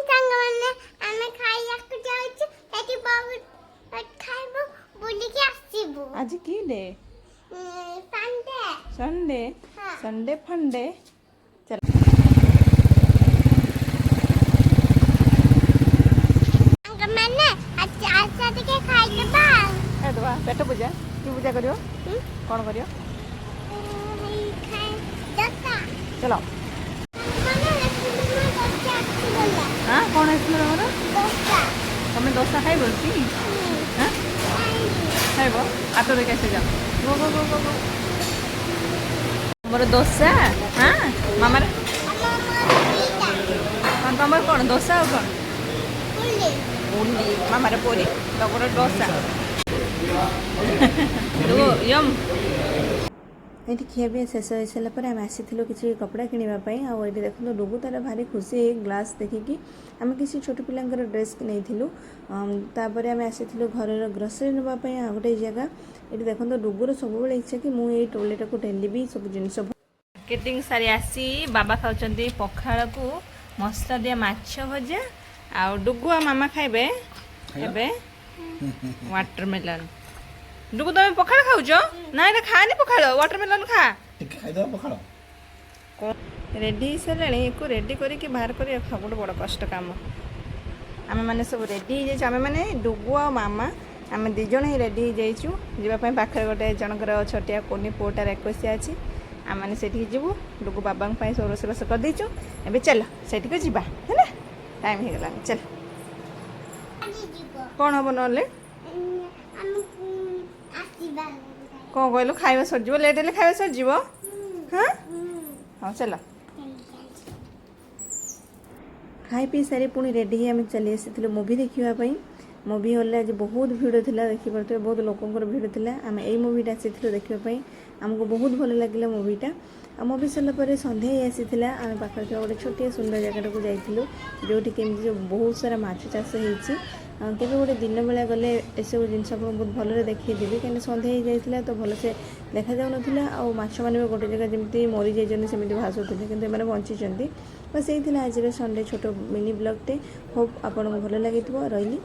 ସାଙ୍ଗମାନେ ଆମେ ଖାଇବାକୁ ଯାଉଛୁ ଏଠି ବହୁତ ଖାଇବୁ ବୁଲିକି ଆସିବୁ। आज की डे? ସଣ୍ଡେ। संडे। हाँ। संडे फंडे। चल ସାଙ୍ଗମାନେ ଆଚ୍ଛା ଟିକେ ଖାଇଦେବା। खाइदबा पेट पूजा की पूजा करियो कौन करियो ଦୋସା। चलो ସାଙ୍ଗମାନେ हाँ कौन है तुमर ଦୋସା। तुम दोसा खाइब कि हाँ खाइब आटो रे कैसे जाओ गो गो गो गो गो मोर दोसा हाँ मामार हाँ तुम कौन दोसा और कौन उल्ली मामार पूरी तमर दोसा यम ये खियापिया शेष हो सारा पर आम आसी किसी कपड़ा किणापी आए देखो डुगु तार भारी खुशी ग्लास देखिकी आम किसी छोट पिलांकर ड्रेस नहीं तापर आम आसी घर ग्रोसरी नापी आ गोटे जगह ये देखो डुगुर सब इच्छा कि मुझे ट्रोली टाक टेलिबी सब जिन मार्केटिंग सारी आसी बाबा खाऊं पखाड़ को मसला दिया माछ भजा आ डुगु आ मामा खाइबे एबे वाटरमेलन डुगु तुम पखाड़ खाऊच ना ये खानी पखाड़ वाटरमेलन खा रेडी सारे को रेडी करके बाहर कर सब बड़ कष्ट काम आम मैंने सब रेडी हो आम मैंने डुगु आ मामा आम दिज ही रेडी हो जावाई पाखे गोटे जनकर छटिया कोनी पुअटार 21 अच्छी आम मैंने से जीवु डुगु बाबा सब रोषेबास कर देचु ए चल से जावा है टाइम हो गला चल कौन हम ना कौन कहलु खाଇବା सरजिव लेट हेल्ले खाଇବା सरजिव हाँ हाँ चल खाई पी सारी पुणी रेडी ही आम चली आसी मुवी देखापी मुवी हल आज बहुत भिड़ था देखिपे बहुत लोकर भिड़ था आम यही मुवीटा आसी देखापी आमको बहुत भल लगे मुवीटा आ मुवी सरला सन्ध्या ही आसी आम पाखे गोटे छोटिया सुंदर जगह को जाइलु जो केमी बहुत सारा माछ चाष होती केवे गोटे दिन बेला गले एसबू जिन बहुत भलरे देखदेवी कहीं सन्ध्या ही जाता तो भलसे देखा जाऊन माछ मैंने गोटे जगह जमी मरी जाइए सेमती भासुले कि बंची बस यही आज संडे छोट मिनी ब्लॉगटे होप आपको भल लगी रही।